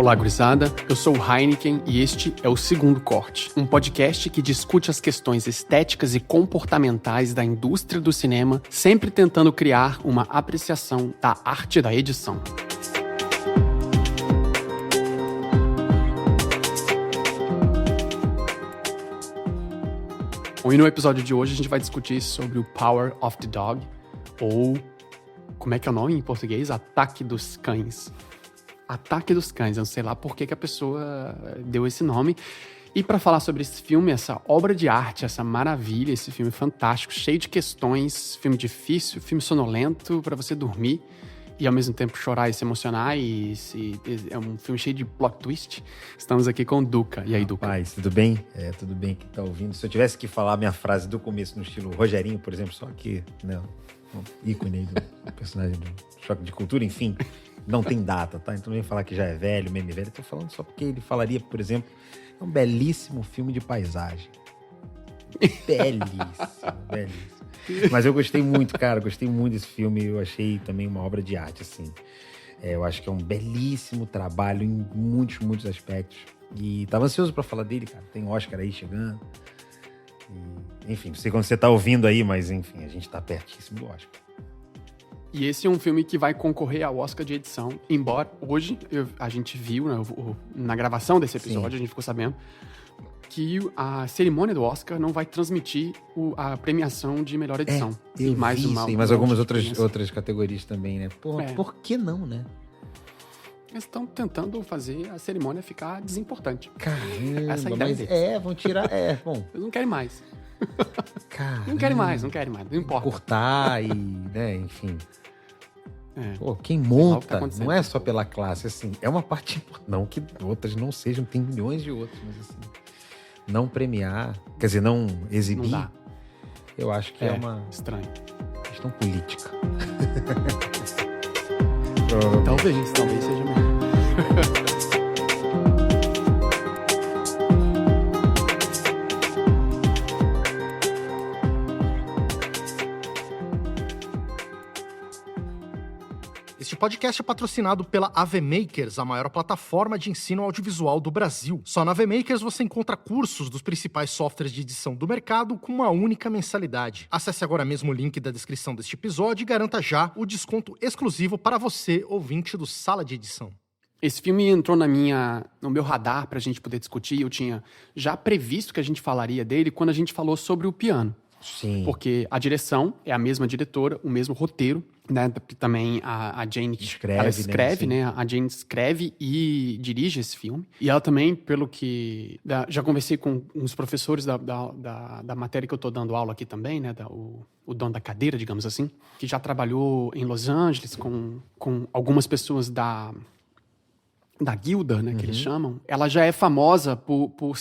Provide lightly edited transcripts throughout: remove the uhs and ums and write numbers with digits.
Olá, gurizada. Eu sou o Heineken e este é o Segundo Corte, um podcast que discute as questões estéticas e comportamentais da indústria do cinema, sempre tentando criar uma apreciação da arte da edição. Bom, e no episódio de hoje a gente vai discutir sobre o Power of the Dog, ou como é que é o nome em português? Ataque dos Cães. Ataque dos Cães, eu não sei lá por que a pessoa deu esse nome. E para falar sobre esse filme, essa obra de arte, essa maravilha, esse filme fantástico, cheio de questões, filme difícil, filme sonolento para você dormir e ao mesmo tempo chorar e se emocionar, é um filme cheio de plot twist. Estamos aqui com o Duca. E aí, Duca? Rapaz, tudo bem? Tudo bem que tá ouvindo. Se eu tivesse que falar a minha frase do começo no estilo Rogerinho, por exemplo, só que, né, um ícone aí do personagem do Choque de Cultura, enfim, não tem data, tá? Então não vem falar que já é velho, meme velho. Tô falando só porque ele falaria, por exemplo, é um belíssimo filme de paisagem. Belíssimo, belíssimo. Mas eu gostei muito, cara, gostei muito desse filme. Eu achei também uma obra de arte, assim. Eu acho que é um belíssimo trabalho em muitos, muitos aspectos. E tava ansioso pra falar dele, cara. Tem Oscar aí chegando. E, enfim, não sei quando você tá ouvindo aí, mas enfim, a gente tá pertíssimo do Oscar. E esse é um filme que vai concorrer ao Oscar de edição, embora hoje a gente viu, né, na gravação desse episódio, Sim. A gente ficou sabendo que a cerimônia do Oscar não vai transmitir a premiação de melhor edição. Eu mais vi isso, mas algumas outras categorias também, né? Por que não, né? Eles estão tentando fazer a cerimônia ficar desimportante. Caramba, essa é a ideia deles. Vão tirar, bom. Eles não querem mais. Caramba. Não querem mais, não importa. Cortar e, né, enfim. Pô, quem monta não é só pela classe, assim, é uma parte importante. Não que outras não sejam, tem milhões de outras, mas assim, não premiar, quer dizer, não exibir, não dá. Eu acho que é uma estranho. Questão política. Talvez seja mesmo. Este podcast é patrocinado pela AV Makers, a maior plataforma de ensino audiovisual do Brasil. Só na AV Makers você encontra cursos dos principais softwares de edição do mercado com uma única mensalidade. Acesse agora mesmo o link da descrição deste episódio e garanta já o desconto exclusivo para você, ouvinte do Sala de Edição. Esse filme entrou no meu radar pra gente poder discutir. Eu tinha já previsto que a gente falaria dele quando a gente falou sobre o piano. Sim. Porque a direção é a mesma diretora, o mesmo roteiro, né? Também a Jane escreve, né? A Jane escreve e dirige esse filme. E ela também, pelo que... Já conversei com uns professores da matéria que eu tô dando aula aqui também, né? O dono da cadeira, digamos assim, que já trabalhou em Los Angeles com algumas pessoas da guilda, né? Que eles chamam. Ela já é famosa por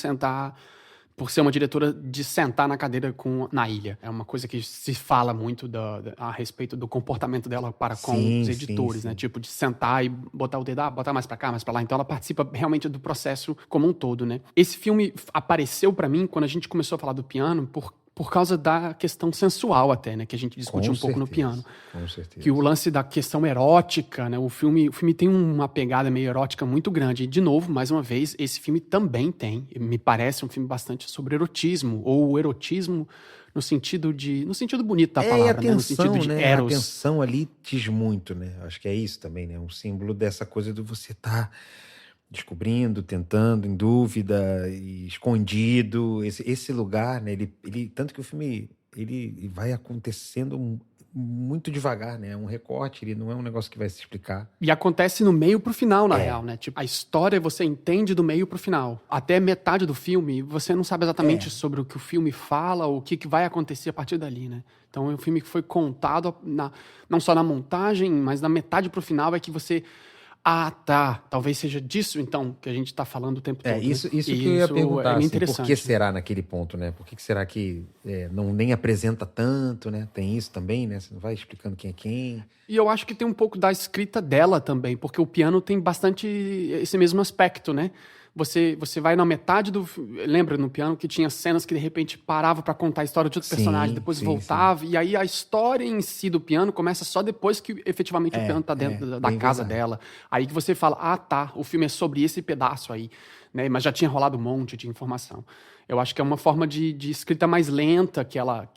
ser uma diretora de sentar na cadeira na ilha. É uma coisa que se fala muito a respeito do comportamento dela para com os editores, né? Tipo, de sentar e botar o dedo, botar mais pra cá, mais pra lá. Então ela participa realmente do processo como um todo, né? Esse filme apareceu pra mim quando a gente começou a falar do piano, por causa da questão sensual até, né? Que a gente discute um pouco no piano. Com certeza. Que o lance da questão erótica, né? O filme tem uma pegada meio erótica muito grande. E, de novo, mais uma vez, esse filme também tem. Me parece um filme bastante sobre erotismo. Ou o erotismo no sentido bonito da palavra, atenção, né? No sentido de né? eros. A atenção ali diz muito, né? Acho que é isso também, né? Um símbolo dessa coisa de você estar descobrindo, tentando, em dúvida, e escondido, esse lugar, né? Ele tanto que o filme ele vai acontecendo muito devagar, né? É um recorte, ele não é um negócio que vai se explicar. E acontece no meio pro final, na real, né? Tipo, a história você entende do meio pro final. Até metade do filme, você não sabe exatamente sobre o que o filme fala, ou o que vai acontecer a partir dali, né? Então é um filme que foi contado não só na montagem, mas na metade pro final é que você... talvez seja disso, então, que a gente tá falando o tempo todo. Isso que eu ia perguntar, assim, por que será naquele ponto, né? Por que será que nem apresenta tanto, né? Tem isso também, né? Você não vai explicando quem é quem. E eu acho que tem um pouco da escrita dela também, porque o piano tem bastante esse mesmo aspecto, né? Você vai na metade do... Lembra no piano que tinha cenas que de repente parava pra contar a história de outro personagem, depois voltava, e aí a história em si do piano começa só depois que efetivamente o piano tá dentro da casa dela. Aí que você fala, o filme é sobre esse pedaço aí, né? Mas já tinha rolado um monte de informação. Eu acho que é uma forma de escrita mais lenta que ela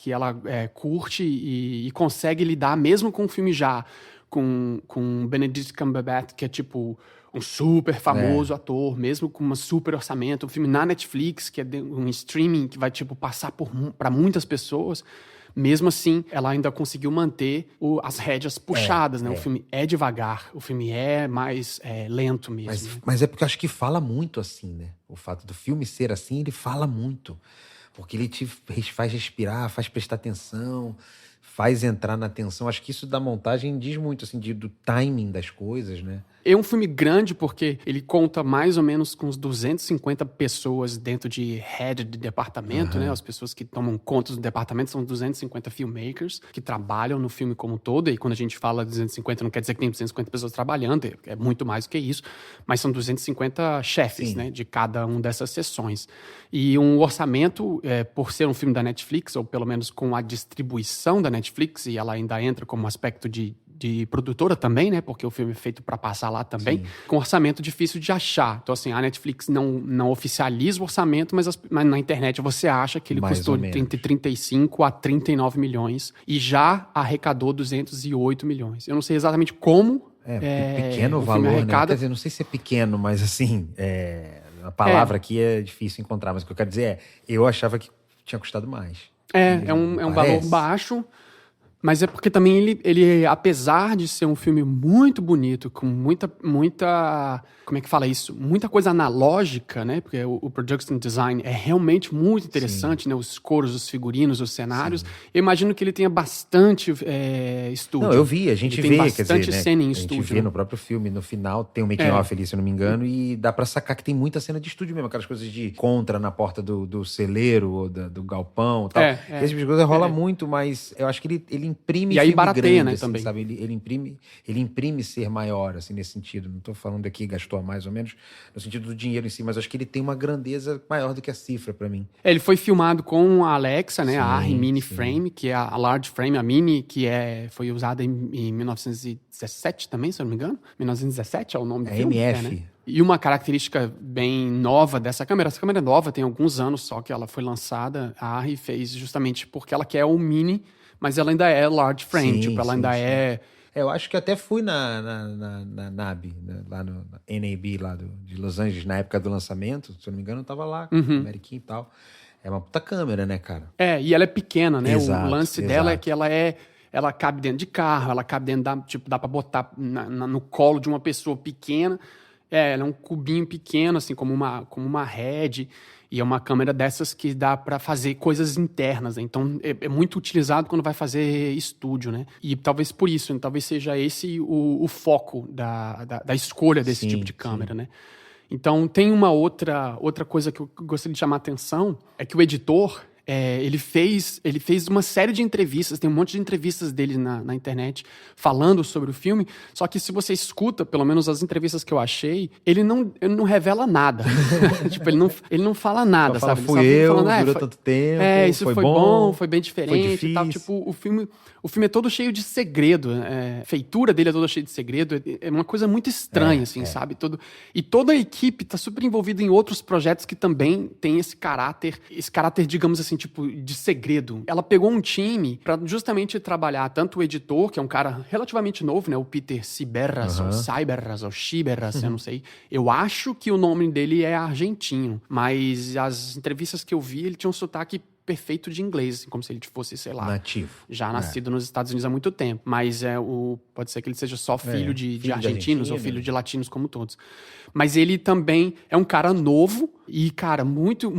curte e consegue lidar, mesmo com o filme já com Benedict Cumberbatch, que é tipo um super famoso ator, mesmo com um super orçamento, um filme na Netflix, que é um streaming que vai tipo passar para muitas pessoas. Mesmo assim, ela ainda conseguiu manter as rédeas puxadas, né? O filme é devagar, o filme é mais lento mesmo. Mas é porque eu acho que fala muito assim, né? O fato do filme ser assim, ele fala muito. Porque ele te faz respirar, faz prestar atenção, faz entrar na atenção. Acho que isso da montagem diz muito, assim, do timing das coisas, né? É um filme grande porque ele conta mais ou menos com uns 250 pessoas dentro de head de departamento, né? As pessoas que tomam conta do departamento são 250 filmmakers que trabalham no filme como um todo. E quando a gente fala 250, não quer dizer que tem 250 pessoas trabalhando, é muito mais do que isso. Mas são 250 chefes, né? De cada uma dessas sessões. E um orçamento, por ser um filme da Netflix, ou pelo menos com a distribuição da Netflix, e ela ainda entra como aspecto de produtora também, né? Porque o filme é feito para passar lá também. Com orçamento difícil de achar. Então, assim, a Netflix não oficializa o orçamento, mas na internet você acha que ele custou entre 35 a 39 milhões e já arrecadou 208 milhões. Eu não sei exatamente como... pequeno o valor, né? Quer dizer, não sei se é pequeno, mas assim... A palavra aqui é difícil encontrar, mas o que eu quero dizer eu achava que tinha custado mais. É um valor baixo... Mas é porque também ele, apesar de ser um filme muito bonito, com muita, como é que fala isso? Muita coisa analógica, né? Porque o production design é realmente muito interessante, né? Os coros, os figurinos, os cenários. Eu imagino que ele tenha bastante estúdio. Não, eu vi, a gente vê, tem bastante cena em a estúdio. gente vê no próprio filme, no final tem um making-off ali, se eu não me engano, e dá pra sacar que tem muita cena de estúdio mesmo, aquelas coisas de contra na porta do celeiro, ou do galpão e tal. Esse tipo de coisa rola muito, mas eu acho que ele imprime e aí filme barateia, grande, né, assim, também. Sabe? Ele imprime ser maior, assim, nesse sentido. Não tô falando aqui gastou mais ou menos no sentido do dinheiro em si, mas acho que ele tem uma grandeza maior do que a cifra pra mim. Ele foi filmado com a Alexa, né? A Arri Mini Frame, que é a large frame, a Mini, que foi usada em 1917 também, se eu não me engano. 1917 é o nome do filme. MF. Né? E uma característica bem nova dessa câmera é nova, tem alguns anos só que ela foi lançada. A Arri fez justamente porque ela quer o Mini, mas ela ainda é large frame, ela ainda é... Eu acho que até fui na NAB, né, lá no NAB lá de Los Angeles, na época do lançamento, se eu não me engano, eu tava lá com o Ameriquinho e tal. É uma puta câmera, né, cara? E ela é pequena, né? Exato, o lance dela é que ela cabe dentro de carro, ela cabe dentro dá pra botar no colo de uma pessoa pequena. Ela é um cubinho pequeno, assim, como uma head. E é uma câmera dessas que dá para fazer coisas internas, né? Então é muito utilizado quando vai fazer estúdio, né? E talvez por isso, né? Talvez seja esse o foco da escolha desse tipo de câmera, né? Então tem uma outra coisa que eu gostaria de chamar a atenção, é que o editor... ele fez uma série de entrevistas, tem um monte de entrevistas dele na internet falando sobre o filme, só que se você escuta, pelo menos as entrevistas que eu achei, ele não revela nada. Tipo, ele não fala nada, sabe? Durou tanto tempo, isso foi bom, foi bem diferente foi e tal. Tipo, o filme é todo cheio de segredo, a feitura dele é toda cheia de segredo, é uma coisa muito estranha, sabe? E toda a equipe tá super envolvida em outros projetos que também tem esse caráter, digamos assim, tipo, de segredo. Ela pegou um time pra justamente trabalhar tanto o editor, que é um cara relativamente novo, né? O Peter Ciberras, ou Cyberras, ou Chiberras, eu não sei. Eu acho que o nome dele é argentino, mas as entrevistas que eu vi, ele tinha um sotaque perfeito de inglês, assim, como se ele fosse, sei lá... Nativo. Já nascido nos Estados Unidos há muito tempo. Mas pode ser que ele seja só filho de argentinos ou filho de latinos, como todos. Mas ele também é um cara novo, E, cara, muito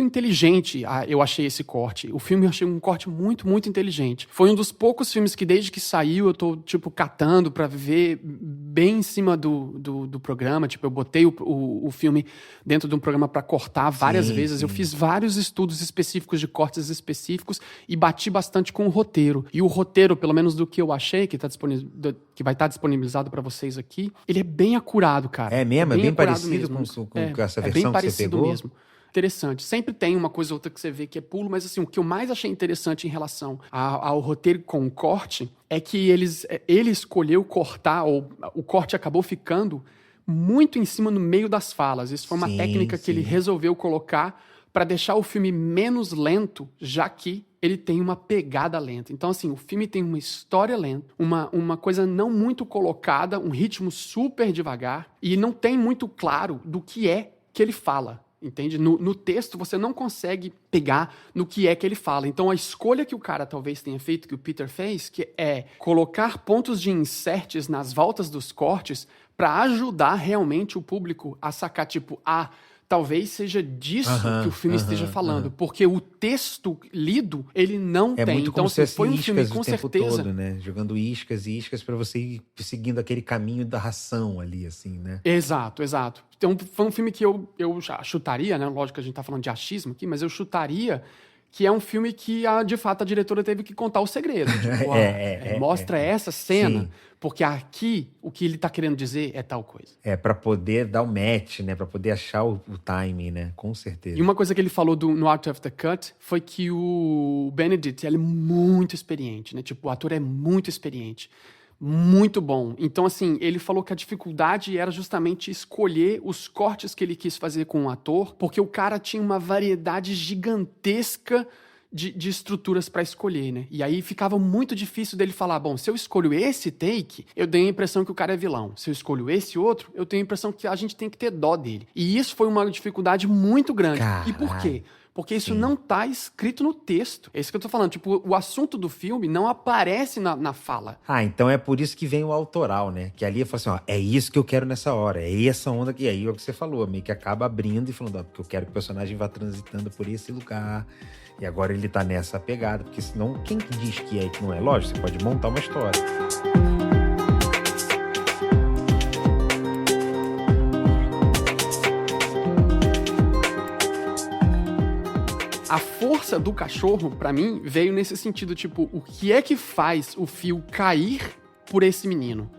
inteligente eu achei esse corte. O filme eu achei um corte muito, muito inteligente. Foi um dos poucos filmes que desde que saiu eu tô, tipo, catando pra ver bem em cima do programa. Tipo, eu botei o filme dentro de um programa pra cortar várias vezes. Eu fiz vários estudos específicos de cortes específicos e bati bastante com o roteiro. E o roteiro, pelo menos do que eu achei, que vai estar disponibilizado pra vocês aqui, ele é bem acurado, cara. É mesmo? É bem parecido mesmo. com essa versão que você pegou? Mesmo. Interessante. Sempre tem uma coisa ou outra que você vê que é pulo, mas assim, o que eu mais achei interessante em relação ao roteiro com o corte é que ele escolheu cortar, ou o corte acabou ficando muito em cima no meio das falas. Isso foi uma técnica que ele resolveu colocar para deixar o filme menos lento, já que ele tem uma pegada lenta. Então, assim, o filme tem uma história lenta, uma coisa não muito colocada, um ritmo super devagar, e não tem muito claro do que é que ele fala, entende? No texto, você não consegue pegar no que é que ele fala. Então, a escolha que o cara talvez tenha feito, que o Peter fez, que é colocar pontos de inserts nas voltas dos cortes para ajudar realmente o público a sacar, tipo, talvez seja disso que o filme esteja falando, porque o texto lido, ele não tem. Muito então, como assim, se foi um filme com o tempo certeza todo, né? Jogando iscas e iscas pra você ir seguindo aquele caminho da ração ali, assim, né? Exato. Então, foi um filme que eu já chutaria, né? Lógico que a gente tá falando de achismo aqui, mas eu chutaria que é um filme que, de fato, a diretora teve que contar o segredo. Tipo, mostra essa cena, Sim. porque aqui, o que ele tá querendo dizer é tal coisa. Pra poder dar o match, né? Pra poder achar o timing, né? Com certeza. E uma coisa que ele falou no Art of the Cut foi que o Benedict, ele é muito experiente, né? Tipo, o ator é muito experiente. Muito bom. Então, assim, ele falou que a dificuldade era justamente escolher os cortes que ele quis fazer com o ator, porque o cara tinha uma variedade gigantesca de estruturas pra escolher, né? E aí ficava muito difícil dele falar, bom, se eu escolho esse take, eu tenho a impressão que o cara é vilão. Se eu escolho esse outro, eu tenho a impressão que a gente tem que ter dó dele. E isso foi uma dificuldade muito grande. Caralho. E por quê? Porque isso não tá escrito no texto. É isso que eu tô falando. Tipo, o assunto do filme não aparece na fala. Então é por isso que vem o autoral, né? Que ali eu falo assim, é isso que eu quero nessa hora. É essa onda que... aí é o que você falou, meio que acaba abrindo e falando, porque eu quero que o personagem vá transitando por esse lugar. E agora ele tá nessa pegada. Porque senão, quem que diz que é e que não é? Lógico, você pode montar uma história. A força do cachorro, pra mim, veio nesse sentido, tipo, o que é que faz o Phil cair por esse menino?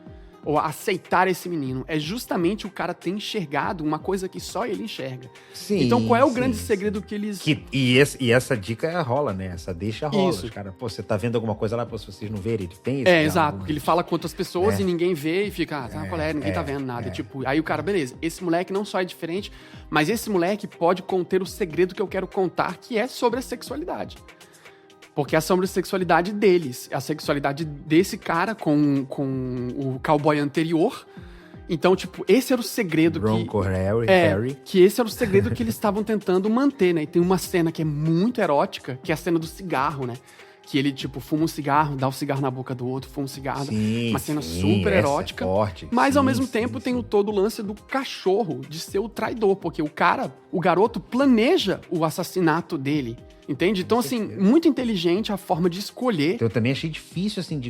Ou aceitar esse menino? É justamente o cara ter enxergado uma coisa que só ele enxerga. Sim, então, qual é o grande segredo que eles... E essa dica rola, né? Essa deixa rola. Isso. Os caras, você tá vendo alguma coisa lá, se vocês não verem, ele tem esse exato. Porque ele fala com outras pessoas e ninguém vê e fica, ninguém tá vendo nada. Tipo, aí o cara, beleza, esse moleque não só é diferente, mas esse moleque pode conter o segredo que eu quero contar, que é sobre a sexualidade. Porque é sobre a sexualidade deles. A sexualidade desse cara com o cowboy anterior. Então, tipo, esse era o segredo Harry. que esse era o segredo que eles estavam tentando manter, né? E tem uma cena que é muito erótica, que é a cena do cigarro, né? Que ele, tipo, fuma um cigarro, dá o cigarro na boca do outro, fuma um cigarro. Uma cena super erótica. Forte. Mas, ao mesmo tempo, tem todo o lance do cachorro, de ser o traidor. Porque o garoto planeja o assassinato dele. Entende? Então, assim, muito inteligente a forma de escolher. Eu também achei difícil, assim,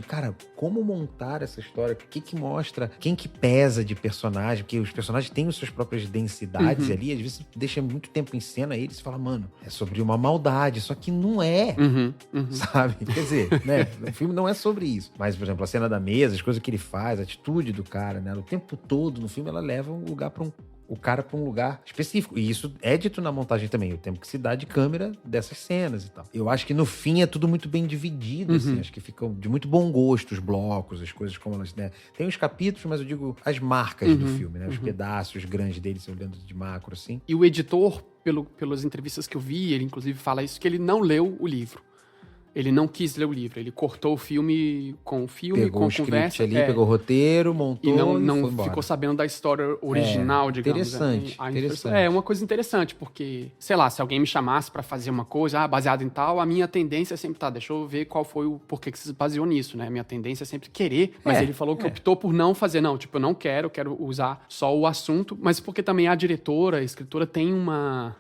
como montar essa história, o que mostra, quem que pesa de personagem, porque os personagens têm as suas próprias densidades ali, às vezes deixa muito tempo em cena e eles falam, mano, é sobre uma maldade, só que não é, sabe? Quer dizer, né, o filme não é sobre isso. Mas, por exemplo, a cena da mesa, as coisas que ele faz, a atitude do cara, né, o tempo todo no filme ela leva o cara pra um lugar específico. E isso é dito na montagem também, o tempo que se dá de câmera dessas cenas e tal. Eu acho que no fim é tudo muito bem dividido, assim. Acho que ficam de muito bom gosto os blocos, as coisas como elas, né? Tem os capítulos, mas eu digo as marcas do filme, né? Os pedaços grandes deles, olhando de macro, assim. E o editor, pelas entrevistas que eu vi, ele inclusive fala isso, que ele não leu o livro. ele não quis ler o livro. Ele cortou o filme, com pegou o conversa. Ali, pegou o roteiro, montou e não foi embora. Ficou sabendo da história original, digamos. Interessante. É uma coisa interessante, porque, sei lá, se alguém me chamasse pra fazer uma coisa, baseado em tal, a minha tendência é sempre, deixa eu ver qual foi o porquê que você se baseou nisso, né? A minha tendência é sempre querer, mas ele falou que optou por não fazer, não, tipo, eu não quero usar só o assunto, mas porque também a diretora, a escritora tem uma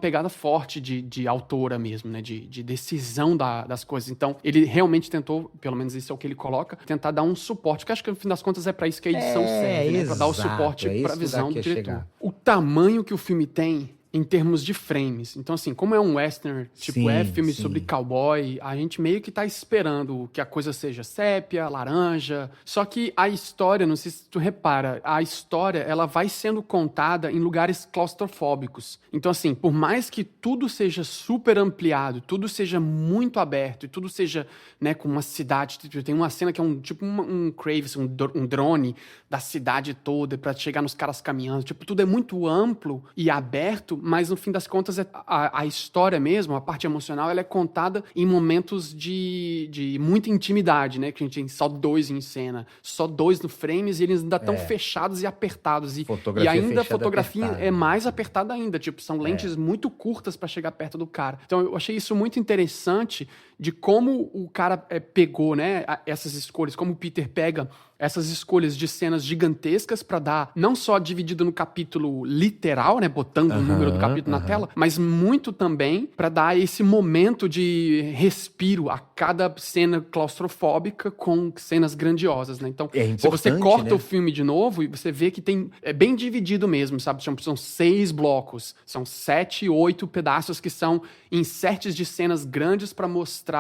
pegada forte de autora mesmo, né? De decisão das coisas. Então, ele realmente tentou, pelo menos isso é o que ele coloca, tentar dar um suporte, que acho que no fim das contas é pra isso que a edição serve, né? Pra dar o suporte pra visão do diretor. O tamanho que o filme tem em termos de frames. Então, assim, como é um western, filme sobre cowboy, a gente meio que tá esperando que a coisa seja sépia, laranja. Só que a história, não sei se tu repara, a história, ela vai sendo contada em lugares claustrofóbicos. Então, assim, por mais que tudo seja super ampliado, tudo seja muito aberto, e tudo seja, né, com uma cidade... Tem uma cena que é um Kraves, um drone da cidade toda pra chegar nos caras caminhando. Tipo, tudo é muito amplo e aberto, mas no fim das contas a história mesmo, a parte emocional, ela é contada em momentos de muita intimidade, né? Que a gente tem só 2 em cena, só 2 no frames, e eles ainda estão fechados e apertados. E ainda a fotografia é mais apertada ainda, tipo, são lentes muito curtas para chegar perto do cara. Então eu achei isso muito interessante de como o cara pegou, né, essas escolhas, como o Peter pega essas escolhas de cenas gigantescas pra dar, não só dividido no capítulo literal, né, botando o número do capítulo na tela, mas muito também pra dar esse momento de respiro a cada cena claustrofóbica com cenas grandiosas, né? Então, se você corta o filme de novo, e você vê que é bem dividido mesmo, sabe? São 6 blocos, são 7, 8 pedaços que são inserts de cenas grandes pra mostrar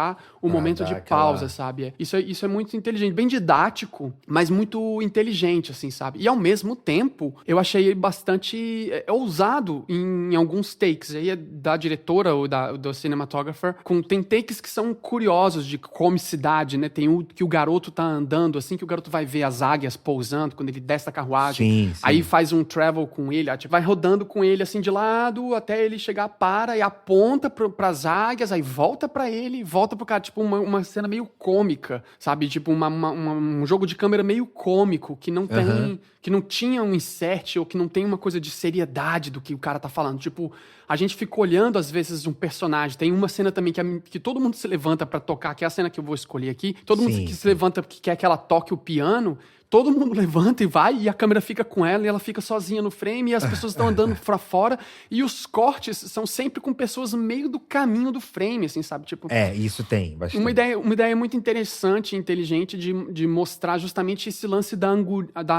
o momento de pausa, sabe? Isso é muito inteligente, bem didático, mas muito inteligente, assim, sabe? E ao mesmo tempo, eu achei ele bastante ousado em alguns takes. Aí é da diretora ou do cinematographer. Tem takes que são curiosos de comicidade, né? Tem o que o garoto tá andando, assim, que o garoto vai ver as águias pousando quando ele desce da carruagem. Sim. Aí faz um travel com ele, vai rodando com ele, assim, de lado, até ele chegar, para e aponta pras águias, aí volta pra ele, volta pro cara. Tipo, uma cena meio cômica, sabe? Tipo, um jogo de câmera meio cômico, que não tem... que não tinha um insert, ou que não tem uma coisa de seriedade do que o cara tá falando. Tipo, a gente fica olhando, às vezes, um personagem. Tem uma cena também que todo mundo se levanta pra tocar, que é a cena que eu vou escolher aqui. Todo mundo que se levanta, que quer que ela toque o piano... Todo mundo levanta e vai, e a câmera fica com ela, e ela fica sozinha no frame, e as pessoas estão andando pra fora, e os cortes são sempre com pessoas no meio do caminho do frame, assim, sabe? Tipo, isso tem bastante. Uma ideia muito interessante e inteligente de mostrar justamente esse lance da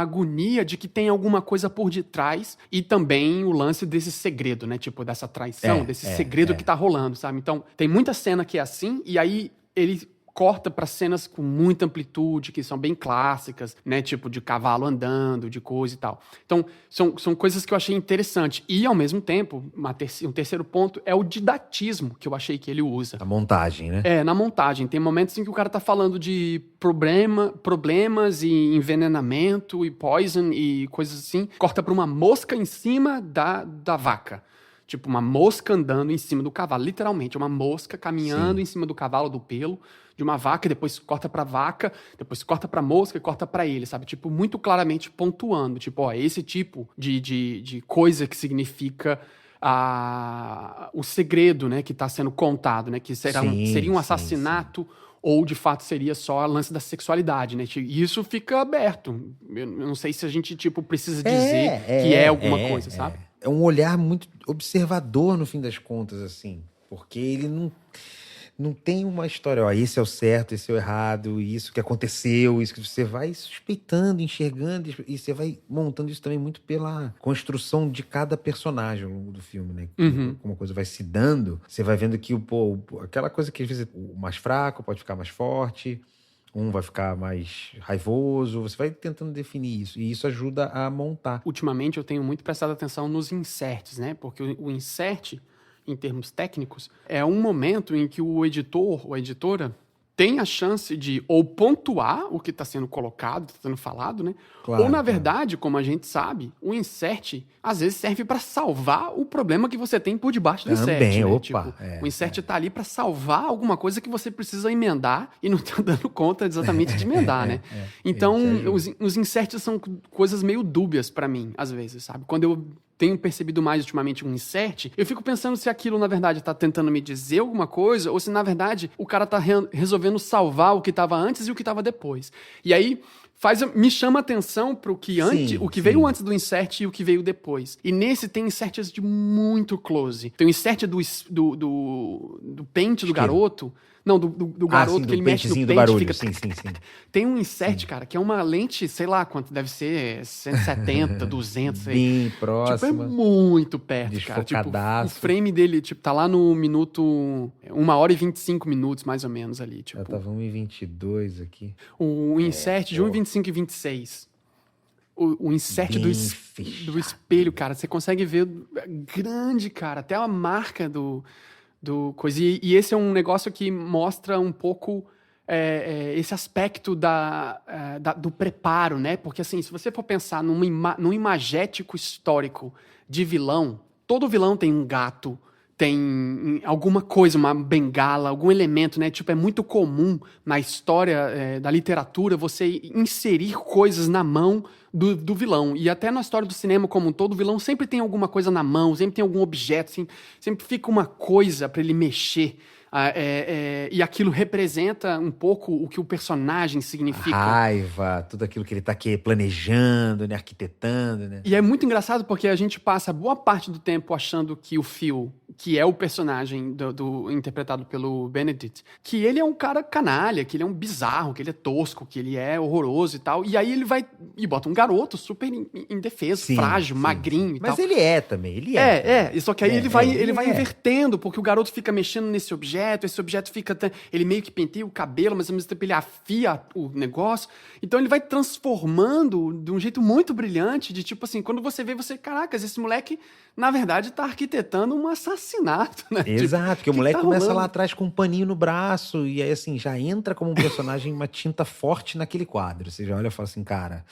agonia, de que tem alguma coisa por detrás, e também o lance desse segredo, né? Tipo, dessa traição, desse segredo que tá rolando, sabe? Então, tem muita cena que é assim, e aí ele corta para cenas com muita amplitude, que são bem clássicas, né? Tipo, de cavalo andando, de coisa e tal. Então, são coisas que eu achei interessante. E, ao mesmo tempo, um terceiro ponto é o didatismo que eu achei que ele usa. Na montagem, né? Na montagem. Tem momentos em que o cara tá falando de problemas e envenenamento e poison e coisas assim. Corta pra uma mosca em cima da vaca. Tipo, uma mosca andando em cima do cavalo. Literalmente, uma mosca caminhando em cima do cavalo, do pelo de uma vaca, e depois corta pra vaca, depois corta pra mosca e corta pra ele, sabe? Tipo, muito claramente pontuando. Tipo, esse tipo de coisa que significa o segredo, né? Que tá sendo contado, né? Que seria um assassinato... ou de fato seria só o lance da sexualidade, né? E isso fica aberto. Eu não sei se a gente, tipo, precisa dizer que é alguma coisa, sabe? É um olhar muito observador, no fim das contas, assim. Porque ele não tem uma história, esse é o certo, esse é o errado, isso que aconteceu, isso que você vai suspeitando, enxergando, e você vai montando isso também muito pela construção de cada personagem ao longo do filme, né? Como a coisa vai se dando, você vai vendo que aquela coisa que às vezes o mais fraco pode ficar mais forte, um vai ficar mais raivoso, você vai tentando definir isso, e isso ajuda a montar. Ultimamente eu tenho muito prestado atenção nos inserts, né? Porque o insert, em termos técnicos, é um momento em que o editor ou a editora tem a chance de ou pontuar o que está sendo colocado, está sendo falado, né? Claro, ou, na verdade, como a gente sabe, o insert às vezes serve para salvar o problema que você tem por debaixo do insert. Também, Né? opa. Tipo, o insert está ali para salvar alguma coisa que você precisa emendar e não está dando conta exatamente de emendar, né? Então, os inserts são coisas meio dúbias para mim, às vezes, sabe? Quando eu tenho percebido mais ultimamente um insert, eu fico pensando se aquilo, na verdade, tá tentando me dizer alguma coisa, ou se, na verdade, o cara tá resolvendo salvar o que tava antes e o que tava depois. E aí, me chama a atenção pro que veio antes do insert e o que veio depois. E nesse tem inserts de muito close. Tem o insert do pente do garoto. Não, do garoto, que ele mexe no pente. Barulho. Fica... Sim. Tem um insert, cara, que é uma lente, sei lá quanto, deve ser 170, 200. Bem próximo. Tipo, é muito perto, cara. Tipo, o frame dele, tipo, tá lá no minuto... 1h e 25 minutos, mais ou menos, ali. Tipo, eu tava 1h22 aqui. O insert de 1h25 e 26. O insert do espelho, cara, você consegue ver grande, cara. Até a marca do coisa. E esse é um negócio que mostra um pouco esse aspecto do preparo, né? Porque, assim, se você for pensar num imagético histórico de vilão, todo vilão tem um gato, tem alguma coisa, uma bengala, algum elemento, né? Tipo, é muito comum na história da literatura você inserir coisas na mão do vilão. E até na história do cinema como um todo, o vilão sempre tem alguma coisa na mão, sempre tem algum objeto, assim, sempre fica uma coisa para ele mexer. E aquilo representa um pouco o que o personagem significa. A raiva, tudo aquilo que ele tá aqui planejando, né, arquitetando, né? E é muito engraçado porque a gente passa boa parte do tempo achando que o Phil, que é o personagem interpretado pelo Benedict, que ele é um cara canalha, que ele é um bizarro, que ele é tosco, que ele é horroroso e tal. E aí ele vai e bota um garoto super indefeso, frágil, magrinho e tal. Mas ele é também, ele é. Só que aí ele vai invertendo, porque o garoto fica mexendo nesse objeto, esse objeto fica... Ele meio que penteia o cabelo, mas ao mesmo tempo ele afia o negócio. Então ele vai transformando de um jeito muito brilhante, de tipo assim, quando você vê, caracas, esse moleque, na verdade, tá arquitetando um assassinato, né? Exato, tipo, porque o moleque começa lá atrás com um paninho no braço, e aí assim, já entra como um personagem, uma tinta forte naquele quadro. Você já olha e fala assim, cara...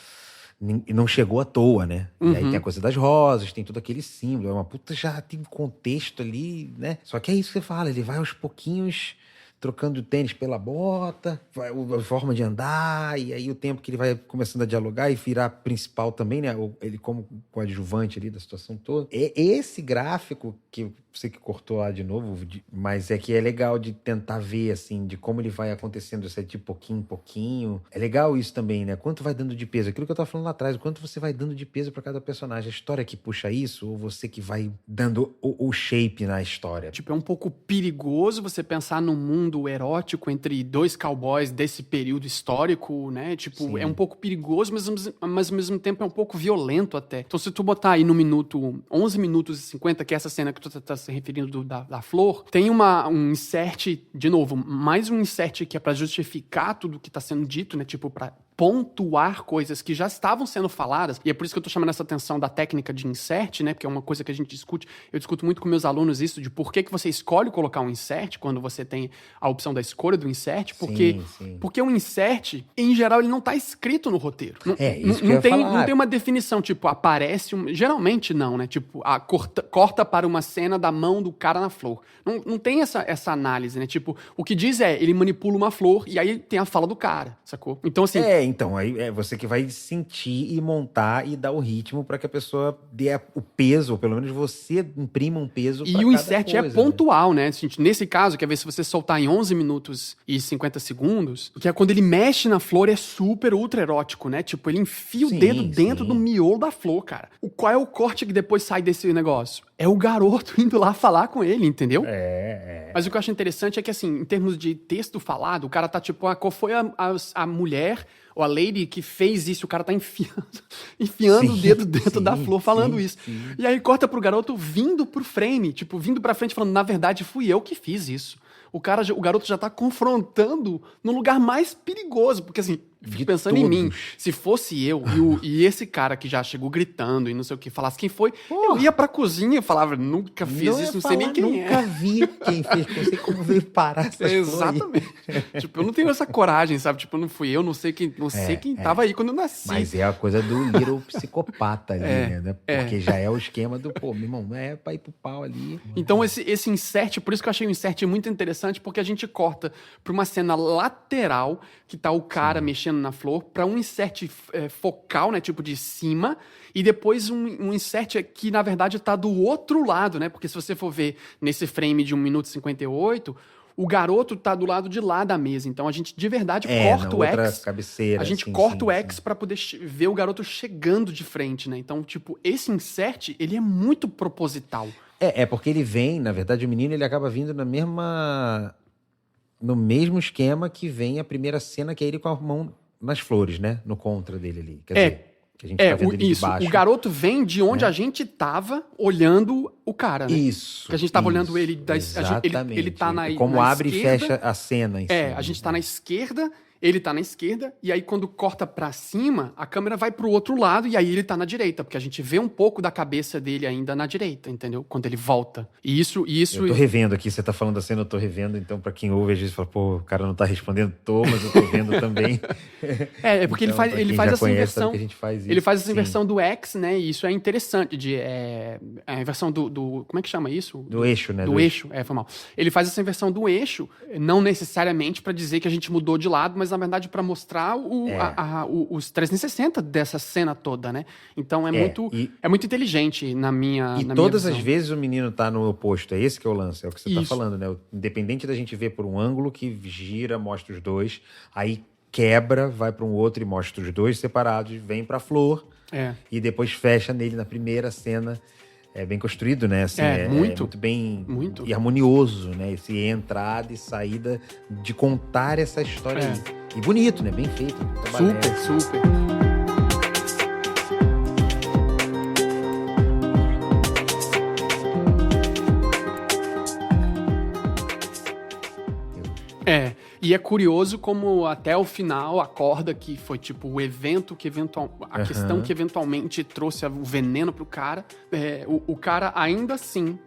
E não chegou à toa, né? E aí tem a coisa das rosas, tem todo aquele símbolo. É uma puta, já tem contexto ali, né? Só que é isso que você fala, ele vai aos pouquinhos trocando o tênis pela bota, a forma de andar, e aí o tempo que ele vai começando a dialogar e virar principal também, né? Ele como coadjuvante ali da situação toda. É esse gráfico que você que cortou lá de novo, mas é que é legal de tentar ver, assim, de como ele vai acontecendo, isso é de pouquinho em pouquinho. É legal isso também, né? Quanto vai dando de peso? Aquilo que eu tava falando lá atrás, o quanto você vai dando de peso pra cada personagem. A história que puxa isso, ou você que vai dando o shape na história? Tipo, é um pouco perigoso você pensar num mundo erótico entre dois cowboys desse período histórico, né? Tipo, Sim. É um pouco perigoso, mas ao mesmo tempo é um pouco violento até. Então, se tu botar aí no minuto 11 minutos e 50, que é essa cena que tu tá se referindo da flor, tem um insert, de novo, mais um insert que é pra justificar tudo que tá sendo dito, né? Tipo, pra pontuar coisas que já estavam sendo faladas, e é por isso que eu tô chamando essa atenção da técnica de insert, né? Porque é uma coisa que a gente discute. Eu discuto muito com meus alunos isso, de por que você escolhe colocar um insert quando você tem a opção da escolha do insert, porque o insert, em geral, ele não tá escrito no roteiro. Não tem uma definição, tipo, aparece... Geralmente não, né? Tipo, corta para uma cena da mão do cara na flor. Não tem essa análise, né? Tipo, o que diz ele manipula uma flor e aí tem a fala do cara, sacou? Então, assim... Então, aí é você que vai sentir e montar e dar o ritmo para que a pessoa dê o peso, ou pelo menos você imprima um peso pra cada coisa. E o insert é pontual, né? Nesse caso, quer ver se você soltar em 11 minutos e 50 segundos, que é quando ele mexe na flor, é super ultra erótico, né? Tipo, ele enfia o dedo dentro do miolo da flor, cara. Qual é o corte que depois sai desse negócio? É o garoto indo lá falar com ele, entendeu? Mas o que eu acho interessante é que, assim, em termos de texto falado, o cara tá tipo, qual foi a mulher ou a lady que fez isso? O cara tá enfiando o dedo dentro da flor falando isso. E aí corta pro garoto vindo pro frame, tipo, vindo pra frente falando, na verdade, fui eu que fiz isso. O garoto já tá confrontando no lugar mais perigoso, porque assim, Eu fico pensando em mim. Se fosse eu e esse cara que já chegou gritando e não sei o que, falasse quem foi, eu ia pra cozinha e falava, nunca fiz isso, não sei nem quem nunca vi quem fez, não sei como veio parar essas Exatamente. Tipo, eu não tenho essa coragem, sabe? Tipo, não fui eu, não sei quem tava aí quando eu nasci. Mas é a coisa do little psicopata ali, né? Porque já é o esquema do, meu irmão, não é pra ir pro pau ali. Então esse insert, por isso que eu achei o insert muito interessante, porque a gente corta pra uma cena lateral, que tá o cara mexendo na flor, pra um insert focal, né, tipo de cima, e depois um insert que, na verdade, tá do outro lado, né, porque se você for ver nesse frame de 1 minuto e 58, o garoto tá do lado de lá da mesa, então a gente de verdade corta o X, cabeceira, a gente corta o X pra poder ver o garoto chegando de frente, né, então, tipo, esse insert, ele é muito proposital. É porque ele vem, na verdade, o menino, ele acaba vindo no mesmo esquema que vem a primeira cena, que é ele com a mão nas flores, né? No contra dele ali. Quer dizer, que a gente tá vendo ele de baixo. O garoto vem de onde a gente tava olhando o cara, né? Isso. Que a gente tava olhando ele... Exatamente. Ele tá como na abre esquerda, e fecha a cena em cima. A gente tá na esquerda, ele tá na esquerda, e aí quando corta pra cima, a câmera vai pro outro lado, e aí ele tá na direita, porque a gente vê um pouco da cabeça dele ainda na direita, entendeu? Quando ele volta. E isso... Eu tô revendo aqui, você tá falando da cena, eu tô revendo, então pra quem ouve, às vezes fala, pô, o cara não tá respondendo, mas eu tô vendo também. Porque então, ele faz essa inversão. Ele faz essa inversão do X, né? E isso é interessante, a inversão do... Como é que chama isso? Do eixo, né? Do eixo, foi mal. Ele faz essa inversão do eixo, não necessariamente pra dizer que a gente mudou de lado, mas na verdade para mostrar os 360 dessa cena toda, né? Então é muito inteligente na minha E na todas minha as vezes o menino tá no oposto, é esse que é o lance, é o que você tá falando, né? Independente da gente ver por um ângulo que gira, mostra os dois, aí quebra, vai para um outro e mostra os dois separados, vem pra flor e depois fecha nele na primeira cena. É bem construído, né? Assim, muito bem e harmonioso, né? Esse entrada e saída de contar essa história aí. E bonito, né? Bem feito. Super. E é curioso como até o final a corda que foi tipo o evento que a questão que eventualmente trouxe o veneno pro cara, o cara ainda assim,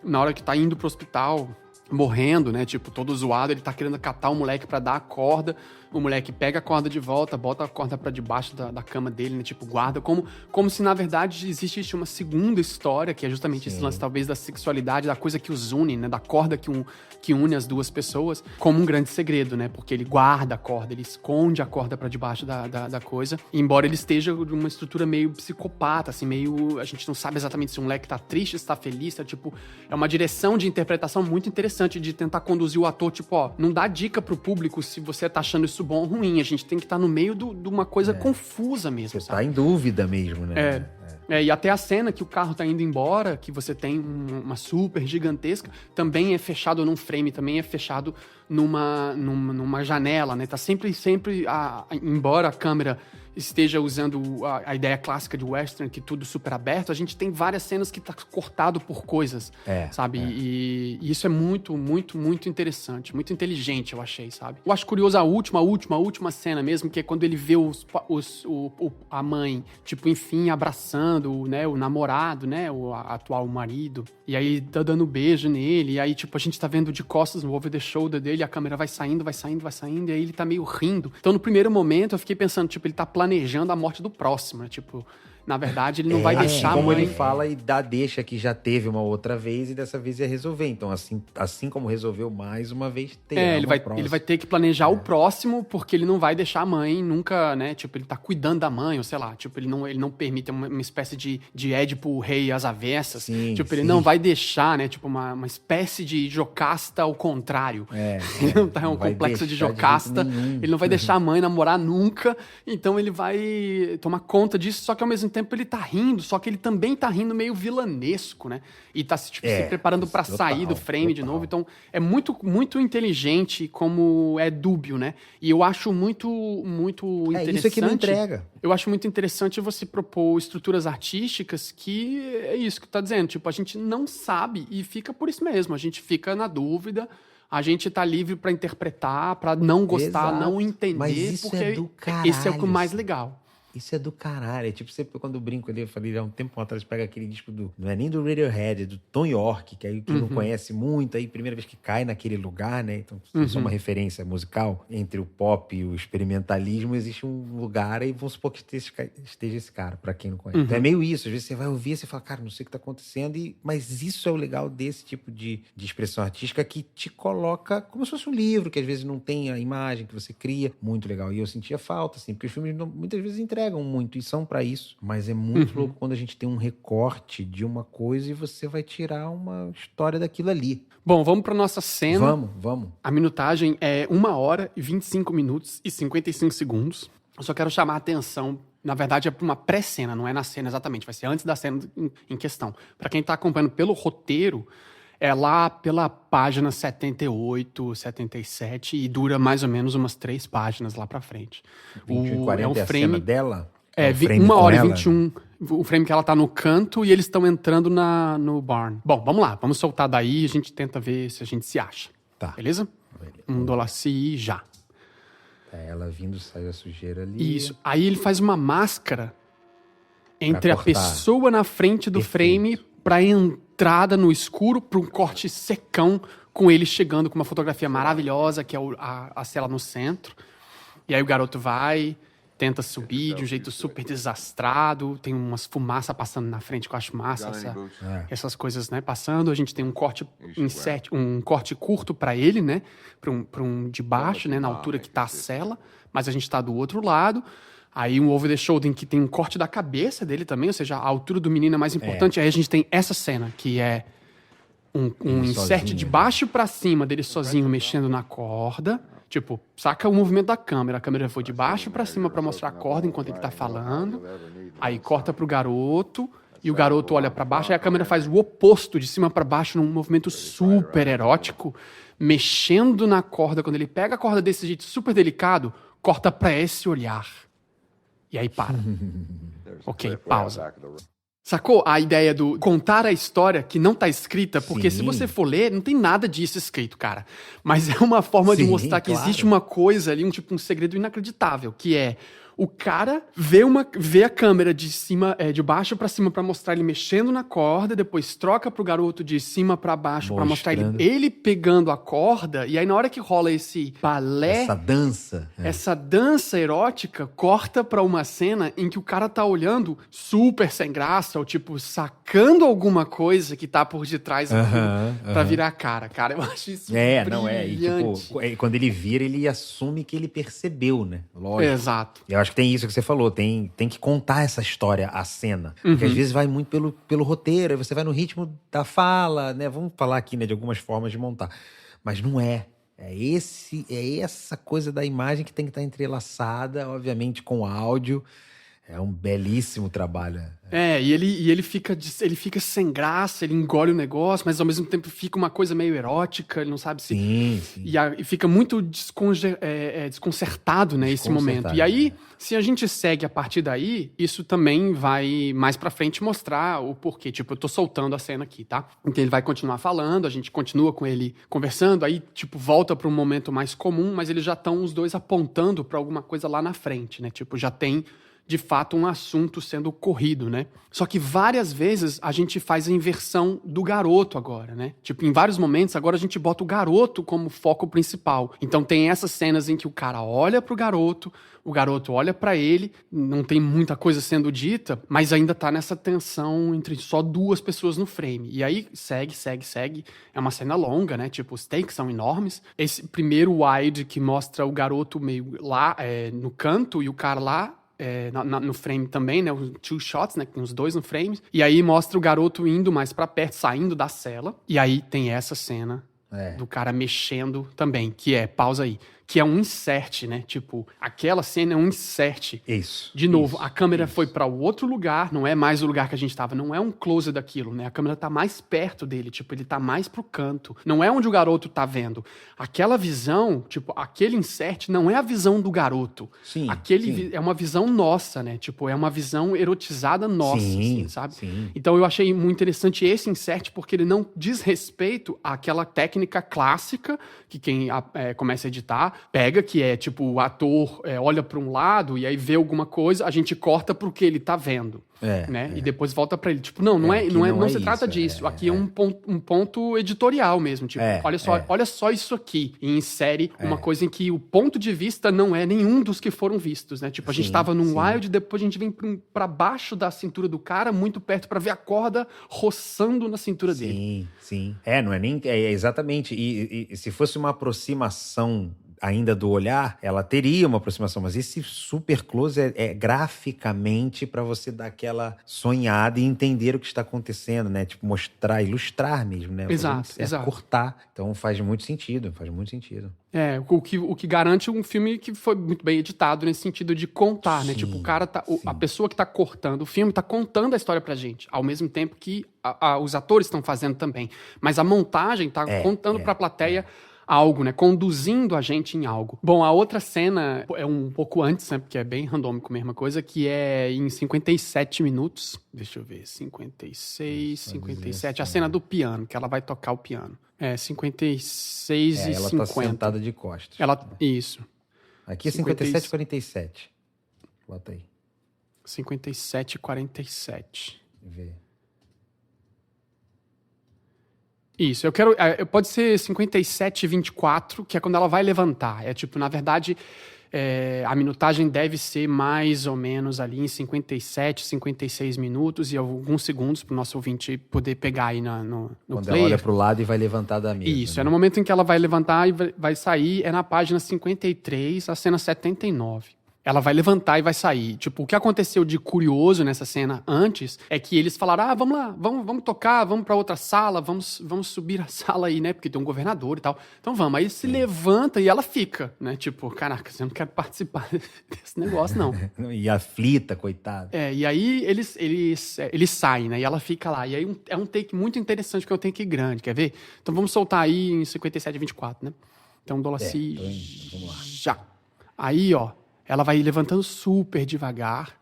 na hora que tá indo pro hospital, morrendo, né, tipo, todo zoado, ele tá querendo catar o moleque pra dar a corda, o moleque pega a corda de volta, bota a corda pra debaixo da cama dele, né, tipo, guarda, como se, na verdade, existisse uma segunda história, que é justamente esse lance, talvez, da sexualidade, da coisa que os une, né, da corda que une as duas pessoas, como um grande segredo, né, porque ele guarda a corda, ele esconde a corda pra debaixo da coisa, embora ele esteja de uma estrutura meio psicopata, assim, meio, a gente não sabe exatamente se o moleque tá triste, se tá feliz, tipo, é uma direção de interpretação muito interessante de tentar conduzir o ator, tipo, não dá dica pro público se você tá achando isso bom ou ruim, a gente tem que estar no meio de uma coisa confusa mesmo, você tá em dúvida mesmo, né? E até a cena que o carro tá indo embora, que você tem uma super gigantesca, também é fechado num frame, também é fechado numa janela, né? Tá sempre, embora a câmera esteja usando a ideia clássica de western, que tudo super aberto, a gente tem várias cenas que tá cortado por coisas, sabe? E isso é muito, muito, muito interessante, muito inteligente, eu achei, sabe? Eu acho curioso a última cena mesmo, que é quando ele vê a mãe, tipo, enfim, abraçando, né, o namorado, né, o atual marido, e aí tá dando beijo nele, e aí, tipo, a gente tá vendo de costas no over the shoulder dele, a câmera vai saindo, e aí ele tá meio rindo. Então, no primeiro momento, eu fiquei pensando, tipo, ele tá planejando a morte do próximo, né? Tipo, na verdade, ele não vai deixar a mãe... Como ele fala e deixa que já teve uma outra vez e dessa vez ia resolver. Então, assim como resolveu mais uma vez, ele vai ter que planejar o próximo, porque ele não vai deixar a mãe nunca, né? Tipo, ele tá cuidando da mãe, ou sei lá. Tipo, ele não permite uma espécie de Édipo rei às avessas. Ele não vai deixar, né? Tipo, uma espécie de Jocasta ao contrário. Ele não tá um complexo de Jocasta. Ele não vai deixar a mãe namorar nunca. Então, ele vai tomar conta disso, só que ao mesmo tempo ele tá rindo, só que ele também tá rindo meio vilanesco, né? E tá se preparando pra sair do frame de novo. Então, é muito, muito inteligente como é dúbio, né? E eu acho muito, muito interessante... isso é que não entrega. Eu acho muito interessante você propor estruturas artísticas que é isso que tá dizendo. Tipo, a gente não sabe e fica por isso mesmo. A gente fica na dúvida. a gente tá livre pra interpretar, pra não gostar, Exato. não entender, Mas isso porque é do caralho, esse é o mais legal. Isso é do caralho. É tipo, sempre quando eu brinco ali, eu falei há um tempo atrás, pega aquele disco não é nem do Radiohead, é do Tom York, que aí quem não conhece muito, aí primeira vez que cai naquele lugar, né? Então, isso é uma referência musical. Entre o pop e o experimentalismo, existe um lugar, aí vamos supor que esteja esse cara, pra quem não conhece. Então é meio isso. Às vezes você vai ouvir e você fala, cara, não sei o que tá acontecendo, mas isso é o legal desse tipo de expressão artística que te coloca como se fosse um livro, que às vezes não tem a imagem que você cria. Muito legal. E eu sentia falta, assim, porque os filmes muitas vezes entregam muito e são pra isso, mas é muito louco quando a gente tem um recorte de uma coisa e você vai tirar uma história daquilo ali. Bom, vamos pra nossa cena. Vamos. A minutagem é 1h, 25 minutos e 55 segundos. Eu só quero chamar a atenção, na verdade é pra uma pré-cena, não é na cena exatamente, vai ser antes da cena em questão. Pra quem tá acompanhando pelo roteiro, é lá pela página 78, 77 e dura mais ou menos umas 3 páginas lá pra frente. 21 e 40 é o a frame cena dela? É, o frame 1h e com 21, o frame que ela tá no canto e eles estão entrando no barn. Bom, vamos lá, vamos soltar daí e a gente tenta ver se a gente se acha. Tá. Beleza? $1 já. É, ela vindo, saiu a sujeira ali. Isso. Aí ele faz uma máscara entre a cortar. pessoa na frente do frame pra entrada no escuro, pra um corte secão com ele chegando com uma fotografia maravilhosa, que é a cela no centro. E aí o garoto vai, tenta subir de um jeito super desastrado, tem umas fumaças passando na frente que eu acho massa, essas coisas, né, passando. A gente tem um corte um corte curto pra ele, né, pra um de baixo, né, na altura que tá a cela, mas a gente tá do outro lado. Aí um over the shoulder em que tem um corte da cabeça dele também, ou seja, a altura do menino é mais importante. Aí a gente tem essa cena, que é um insert sozinho, de baixo pra cima dele sozinho mexendo na corda. Tipo, saca o movimento da câmera. A câmera foi de baixo pra cima pra mostrar a corda enquanto ele tá falando. Aí corta pro garoto e o garoto olha pra baixo. Aí a câmera faz o oposto, de cima pra baixo, num movimento super erótico, mexendo na corda. Quando ele pega a corda desse jeito super delicado, corta pra esse olhar. E aí para. Ok, pausa. Sacou a ideia do contar a história que não tá escrita? Porque se você for ler, não tem nada disso escrito, cara. Mas é uma forma de mostrar que existe uma coisa ali, um segredo inacreditável, que é o cara vê a câmera de cima, de baixo pra cima pra mostrar ele mexendo na corda, depois troca pro garoto de cima pra baixo pra mostrar ele pegando a corda, e aí na hora que rola esse balé, essa dança erótica, corta pra uma cena em que o cara tá olhando super sem graça, ou tipo, sacando alguma coisa que tá por detrás pra virar a cara. Cara, eu acho isso brilhante. E, tipo, quando ele vira, ele assume que ele percebeu, né? Lógico. Exato. Eu acho que tem isso que você falou, tem que contar essa história, a cena. Porque às vezes vai muito pelo roteiro, aí você vai no ritmo da fala, né? Vamos falar aqui, né, de algumas formas de montar. Mas não é. É essa coisa da imagem que tem que estar entrelaçada, obviamente, com o áudio. É um belíssimo trabalho. E ele fica sem graça, ele engole o negócio, mas ao mesmo tempo fica uma coisa meio erótica, ele não sabe se... Sim. E fica muito desconcertado, né, esse momento. E aí, se a gente segue a partir daí, isso também vai mais pra frente mostrar o porquê. Tipo, eu tô soltando a cena aqui, tá? Então ele vai continuar falando, a gente continua com ele conversando, aí, tipo, volta pra um momento mais comum, mas eles já estão os dois apontando pra alguma coisa lá na frente, né? Tipo, já tem... de fato, um assunto sendo corrido, né? Só que várias vezes a gente faz a inversão do garoto agora, né? Tipo, em vários momentos, agora a gente bota o garoto como foco principal. Então tem essas cenas em que o cara olha pro garoto, o garoto olha pra ele, não tem muita coisa sendo dita, mas ainda tá nessa tensão entre só 2 pessoas no frame. E aí segue. É uma cena longa, né? Tipo, os takes são enormes. Esse primeiro wide que mostra o garoto meio lá, no canto, e o cara lá, no frame também, né? Os 2 shots, né? Tem os 2 no frame. E aí mostra o garoto indo mais pra perto, saindo da cela. E aí tem essa cena do cara mexendo também, pausa aí, que é um insert, né? Tipo, aquela cena é um insert. Isso. De novo, a câmera foi para o outro lugar, não é mais o lugar que a gente tava, não é um close daquilo, né? A câmera tá mais perto dele, tipo, ele tá mais pro canto. Não é onde o garoto tá vendo. Aquela visão, tipo, aquele insert não é a visão do garoto. Sim. É uma visão nossa, né? Tipo, é uma visão erotizada nossa, assim, sabe? Sim. Então eu achei muito interessante esse insert, porque ele não diz respeito àquela técnica clássica que quem começa a editar pega, que é tipo, o ator olha para um lado e aí vê alguma coisa, a gente corta pro que ele tá vendo. Né? E depois volta pra ele. Tipo, não se trata disso. Aqui é um ponto editorial mesmo. Tipo, olha só isso aqui. E insere uma coisa em que o ponto de vista não é nenhum dos que foram vistos, né? Tipo, a gente tava num wild, depois a gente vem pra baixo da cintura do cara, muito perto, pra ver a corda roçando na cintura dele. Sim. Não é nem... exatamente. E se fosse uma aproximação ainda do olhar, ela teria uma aproximação, mas esse super close é graficamente para você dar aquela sonhada e entender o que está acontecendo, né? Tipo, mostrar, ilustrar mesmo, né? Exato. Cortar. Então faz muito sentido. O que garante um filme que foi muito bem editado nesse sentido de contar, né? Tipo, o cara a pessoa que tá cortando o filme tá contando a história pra gente, ao mesmo tempo que os atores estão fazendo também. Mas a montagem tá contando pra plateia algo, né? Conduzindo a gente em algo. Bom, a outra cena é um pouco antes, né? Porque é bem randômico, mesma coisa, que é em 57 minutos. Deixa eu ver, 56, 57. A cena do piano, que ela vai tocar o piano. 56 e 50. Ela tá sentada de costas. Isso. Aqui é 57 e 47. Bota aí. 57 e 47. Vê. Isso, pode ser 57 e 24, que é quando ela vai levantar. É tipo, na verdade, a minutagem deve ser mais ou menos ali em 57, 56 minutos e alguns segundos para o nosso ouvinte poder pegar aí no quando player. Ela olha pro lado e vai levantar da mesa. Isso, né? é no momento em que ela vai levantar e vai sair, é na página 53, a cena 79. Ela vai levantar e vai sair. Tipo, o que aconteceu de curioso nessa cena antes é que eles falaram, vamos lá, vamos tocar, vamos pra outra sala, vamos subir a sala aí, né? Porque tem um governador e tal. Então vamos. Aí se levanta e ela fica, né? Tipo, caraca, eu não quero participar desse negócio, não. E aflita, coitada. E aí eles saem, né? E ela fica lá. E aí é um take muito interessante, porque é um take grande, quer ver? Então vamos soltar aí em 57 e 24, né? Então, Dolacy, vamos lá. Já. Aí, ó. Ela vai levantando super devagar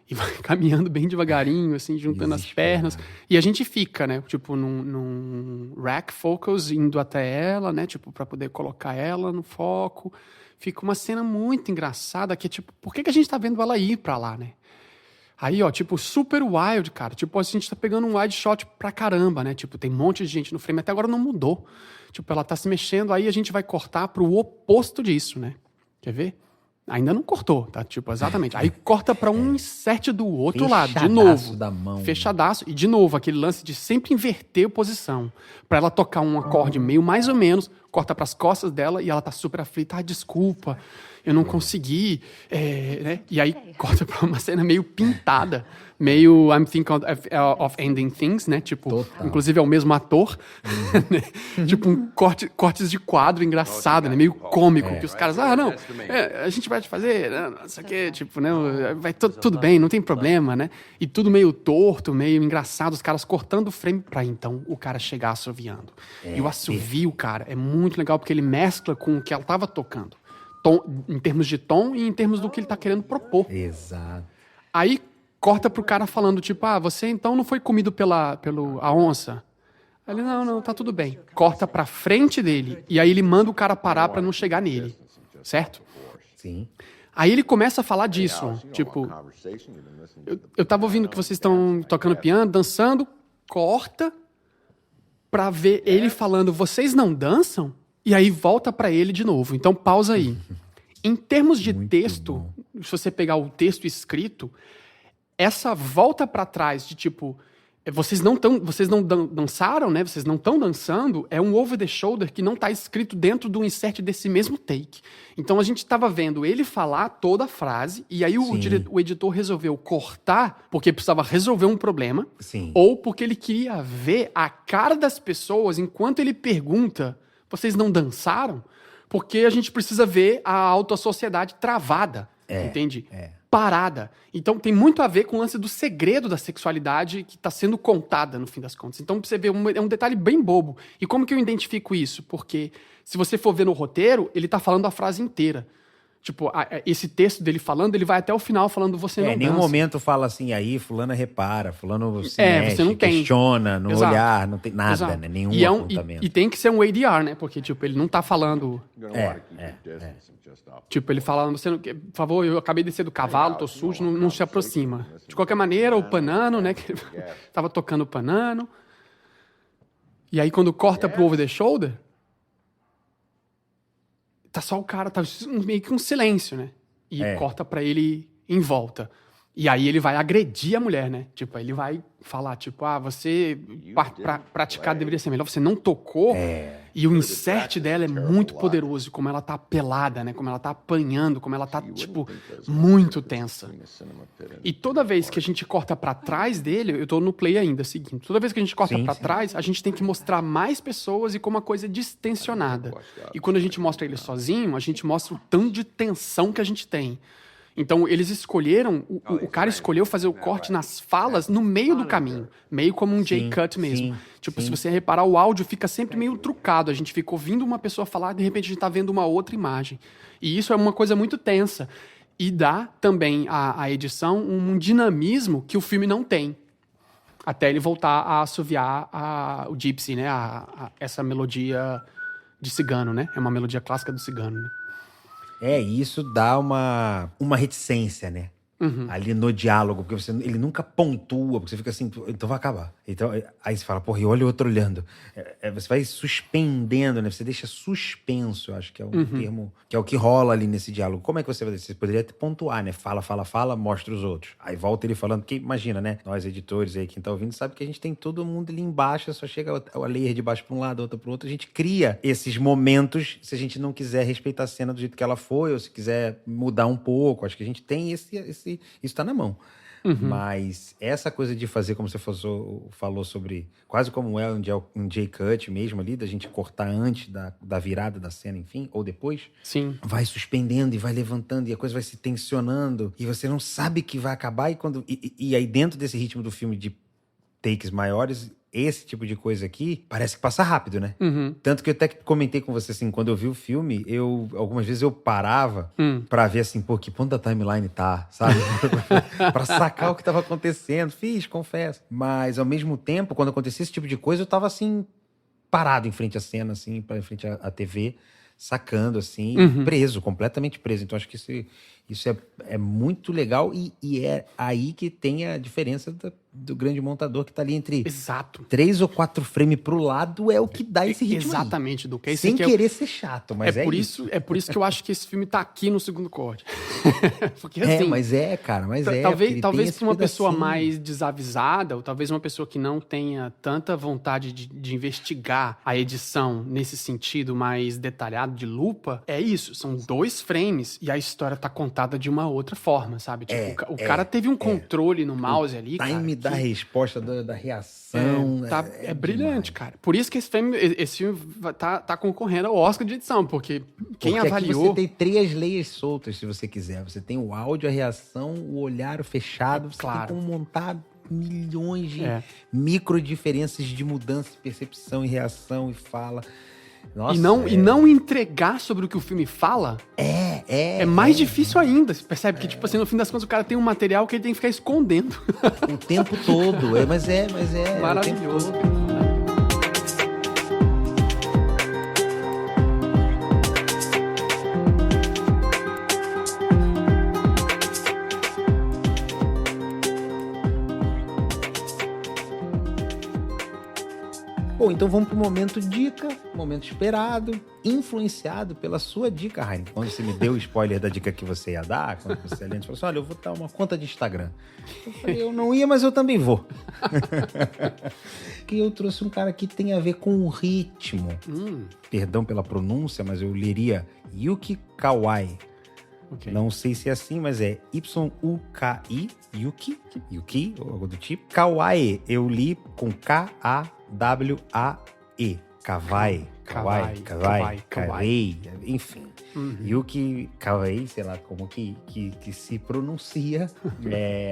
e vai caminhando bem devagarinho, assim, juntando as pernas. E a gente fica, né? Tipo, num rack focus, indo até ela, né? Tipo, pra poder colocar ela no foco. Fica uma cena muito engraçada que é tipo, por que a gente tá vendo ela ir pra lá, né? Aí, ó, tipo, super wild, cara. Tipo, a gente tá pegando um wide shot pra caramba, né? Tipo, tem um monte de gente no frame. Até agora não mudou. Tipo, ela tá se mexendo, aí a gente vai cortar pro oposto disso, né? Quer ver? Ainda não cortou, tá? Tipo, exatamente. Aí corta pra um insert do outro lado, de novo. Da mão. Fechadaço. E de novo, aquele lance de sempre inverter a posição. Pra ela tocar um acorde meio mais ou menos, corta pras costas dela e ela tá super aflita. Desculpa, eu não consegui. Né? E aí corta pra uma cena meio pintada. Meio I'm thinking of ending things, né? Tipo, total. Inclusive é o mesmo ator. Né? Tipo, cortes de quadro engraçado, né? Meio cômico. Que os caras, não, a gente vai te fazer, não sei o quê, tipo, né? Vai tudo bem, não tem problema, né? E tudo meio torto, meio engraçado. Os caras cortando o frame pra então o cara chegar assoviando. E o assovio, cara, é muito legal porque ele mescla com o que ela tava tocando. Em termos de tom e em termos do que ele tá querendo propor. Exato. Aí corta pro cara falando, tipo, você então não foi comido pela onça? Aí ele, não, tá tudo bem. Corta pra frente dele, e aí ele manda o cara parar pra não chegar nele, certo? Sim. Aí ele começa a falar disso, tipo, eu tava ouvindo que vocês estão tocando piano, dançando, corta pra ver ele falando, vocês não dançam? E aí volta pra ele de novo. Então pausa aí. Em termos de texto, se você pegar o texto escrito, essa volta pra trás de tipo, vocês não dançaram, né? Vocês não estão dançando, é um over the shoulder que não tá escrito dentro do insert desse mesmo take. Então a gente tava vendo ele falar toda a frase, e aí o editor resolveu cortar porque precisava resolver um problema, ou porque ele queria ver a cara das pessoas enquanto ele pergunta, vocês não dançaram? Porque a gente precisa ver a alta sociedade travada, entende? Parada. Então tem muito a ver com o lance do segredo da sexualidade que está sendo contada no fim das contas. Então você vê, é um detalhe bem bobo. E como que eu identifico isso? Porque se você for ver no roteiro, ele tá falando a frase inteira. Tipo, esse texto dele falando, ele vai até o final falando você não em nenhum momento fala assim, aí fulano repara, fulano se mexe, você não tem. questiona no Exato. olhar, não tem nada, Exato. né? Nenhum apontamento. E tem que ser um ADR, né? Porque, tipo, ele não tá falando... Tipo, ele falando, você não, por favor, eu acabei de descer do cavalo, tô sujo, não se aproxima. De qualquer maneira, o Panano, né? Que tava tocando o Panano. E aí, quando corta pro over the shoulder... Tá só o cara, tá meio que um silêncio, né? E corta pra ele em volta. E aí ele vai agredir a mulher, né? Tipo, ele vai falar, tipo, você, pra praticar deveria ser melhor, você não tocou. E o insert dela é muito poderoso, como ela tá pelada, né? Como ela tá apanhando, como ela tá, tipo, muito tensa. E toda vez que a gente corta pra trás dele, eu tô no play ainda, seguindo. Toda vez que a gente corta pra trás, a gente tem que mostrar mais pessoas e como a coisa é distensionada. E quando a gente mostra ele sozinho, a gente mostra o tanto de tensão que a gente tem. Então, eles escolheram, o cara escolheu fazer o corte nas falas no meio do caminho. Meio como um J-cut mesmo. Se você reparar, o áudio fica sempre meio trucado. A gente fica ouvindo uma pessoa falar, de repente a gente tá vendo uma outra imagem. E isso é uma coisa muito tensa. E dá também à edição um dinamismo que o filme não tem. Até ele voltar a assoviar o Gypsy, né? Essa melodia de cigano, né? É uma melodia clássica do cigano, né? Isso dá uma reticência, né? Ali no diálogo, porque ele nunca pontua, porque você fica assim, então vai acabar. Então, aí você fala, porra, e olha o outro olhando. Você vai suspendendo, né? Você deixa suspenso, eu acho que é um termo, que é o que rola ali nesse diálogo. Como é que você vai dizer? Você poderia pontuar, né? Fala, mostra os outros. Aí volta ele falando, porque imagina, né? Nós editores aí, quem tá ouvindo, sabe que a gente tem todo mundo ali embaixo, só chega a layer de baixo pra um lado, a outra pro outro. A gente cria esses momentos, se a gente não quiser respeitar a cena do jeito que ela foi, ou se quiser mudar um pouco. Acho que a gente tem isso tá na mão. Mas essa coisa de fazer, como você falou sobre, quase como um J-cut mesmo ali, da gente cortar antes da virada da cena, enfim, ou depois. Sim. Vai suspendendo e vai levantando e a coisa vai se tensionando e você não sabe que vai acabar e aí dentro desse ritmo do filme de takes maiores, esse tipo de coisa aqui parece que passa rápido, né? Tanto que eu até comentei com você, assim, quando eu vi o filme, algumas vezes eu parava pra ver, assim, pô, que ponto da timeline tá, sabe? Pra sacar o que tava acontecendo. Confesso. Mas, ao mesmo tempo, quando acontecia esse tipo de coisa, eu tava, assim, parado em frente à cena, assim, em frente à TV, sacando, assim, preso, completamente preso. Então, acho que isso é muito legal e é aí que tem a diferença do grande montador que tá ali entre 3 ou 4 frames pro lado é o que dá esse ritmo. Exatamente, do que sem querer ser chato, mas por isso. É por isso que eu acho que esse filme tá aqui no segundo corte. Porque assim... Talvez pra uma pessoa mais desavisada, ou talvez uma pessoa que não tenha tanta vontade de investigar a edição nesse sentido mais detalhado, de lupa, é isso, são 2 frames e a história tá contada de uma outra forma, sabe? Tipo, o cara teve um controle no mouse ali, time da resposta, da reação. É brilhante, cara. Por isso que esse filme tá concorrendo ao Oscar de edição, porque quem avaliou... Aqui você tem 3 layers soltas, se você quiser. Você tem o áudio, a reação, o olhar, o fechado. Você tem como montar milhões de micro diferenças de mudança, percepção e reação e fala... Nossa, e não entregar sobre o que o filme fala é mais difícil ainda. Você percebe que, tipo assim, no fim das contas, o cara tem um material que ele tem que ficar escondendo. O tempo todo. Mas é maravilhoso. Bom, então vamos pro momento dica, momento esperado, influenciado pela sua dica, Raine. Quando você me deu o spoiler da dica que você ia dar, quando você falou assim, olha, eu vou dar uma conta de Instagram. Eu falei, eu não ia, mas eu também vou. Que eu trouxe um cara que tem a ver com o ritmo. Perdão pela pronúncia, mas eu leria Yuki Kawai. Okay. Não sei se é assim, mas é Y-U-K-I, Yuki, ou algo do tipo. Kawai, eu li com K-A-W-A-E. Kawai, enfim. Yuki Kawai, sei lá como que se pronuncia.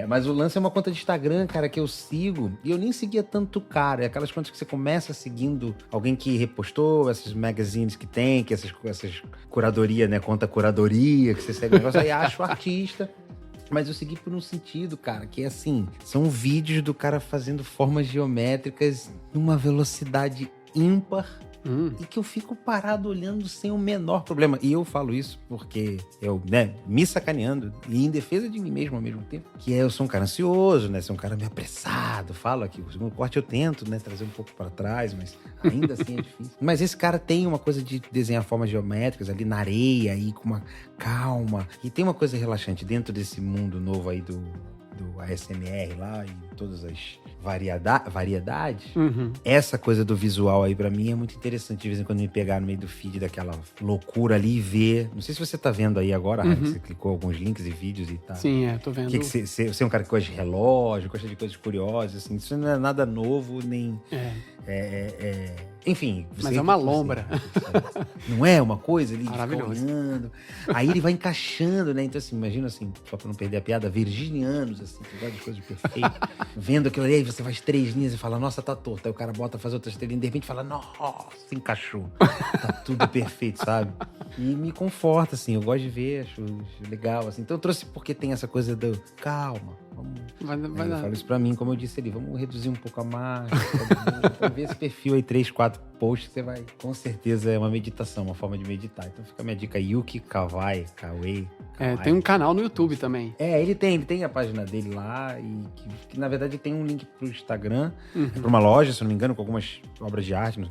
Mas o lance é uma conta de Instagram, cara, que eu sigo. E eu nem seguia tanto cara. É aquelas contas que você começa seguindo alguém que repostou, essas magazines que tem, que essas curadoria, né? Conta curadoria, que você segue o negócio, aí acha o artista. Mas eu segui por um sentido, cara, que é assim, são vídeos do cara fazendo formas geométricas numa velocidade ímpar. E que eu fico parado olhando sem o menor problema. E eu falo isso porque eu, me sacaneando e em defesa de mim mesmo ao mesmo tempo, que eu sou um cara ansioso, né? Sou um cara meio apressado. Falo aqui, o segundo corte eu tento, trazer um pouco pra trás, mas ainda assim é difícil. Mas esse cara tem uma coisa de desenhar formas geométricas ali na areia, aí com uma calma. E tem uma coisa relaxante dentro desse mundo novo aí do ASMR lá e todas as variedades. Essa coisa do visual aí pra mim é muito interessante. De vez em quando me pegar no meio do feed daquela loucura ali e ver. Não sei se você tá vendo aí agora, você clicou alguns links e vídeos e tal. Sim, tô vendo. Você é um cara que gosta de relógio, gosta de coisas curiosas, assim. Isso não é nada novo, nem... Enfim. Mas é uma lombra. Não é uma coisa? Ele fica maravilhoso. olhando. Aí ele vai encaixando, né? Então, assim, imagina assim, só pra não perder a piada, virginianos, assim, que gostam de coisas perfeitas. Vendo aquilo ali, aí você faz 3 linhas e fala, nossa, tá torto. Aí o cara bota, faz outras 3 linhas, de repente fala, nossa, encaixou. Tá tudo perfeito, sabe? E me conforta, assim, eu gosto de ver, acho legal, assim. Então eu trouxe porque tem essa coisa do, calma, vamos... Eu falo isso pra mim, como eu disse ali, vamos reduzir um pouco a margem, vamos ver esse perfil aí, 3, 4 posts, você vai, com certeza é uma meditação, uma forma de meditar. Então fica a minha dica, Yuki Kawai. Tem um canal no YouTube também. Ele tem a página dele lá, e que na verdade tem um link pro Instagram, pra uma loja, se eu não me engano, com algumas obras de arte, eu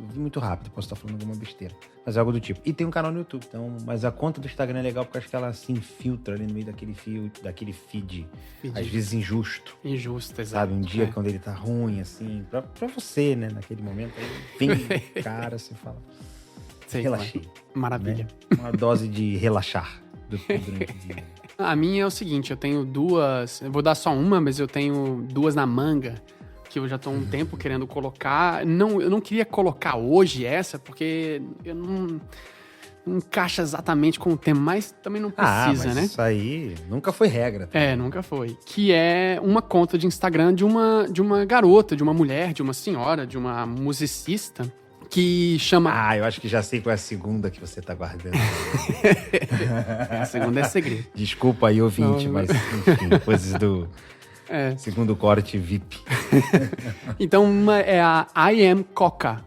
vi muito rápido, posso estar falando alguma besteira, mas é algo do tipo. E tem um canal no YouTube, então, mas a conta do Instagram é legal porque eu acho que ela se infiltra ali no meio daquele feed. Às vezes injusto. Injusto, exato. Sabe, um dia quando ele tá ruim, assim, pra você, né, naquele momento, aí vem cara, você fala, relaxei. Maravilha. Né? Uma dose de relaxar durante o dia. A minha é o seguinte, eu tenho 2, eu vou dar só uma, mas eu tenho 2 na manga, que eu já tô há um tempo querendo colocar. Eu não queria colocar hoje essa, porque eu não encaixa exatamente com o tema, mas também não precisa, mas né? Isso aí nunca foi regra. Tá? Nunca foi. Que é uma conta de Instagram de uma garota, de uma mulher, de uma senhora, de uma musicista, que chama... eu acho que já sei qual é a segunda que você tá guardando. A segunda é segredo. Desculpa aí, ouvinte, mas enfim, coisas do segundo corte VIP. Então, uma é a I Am Coca.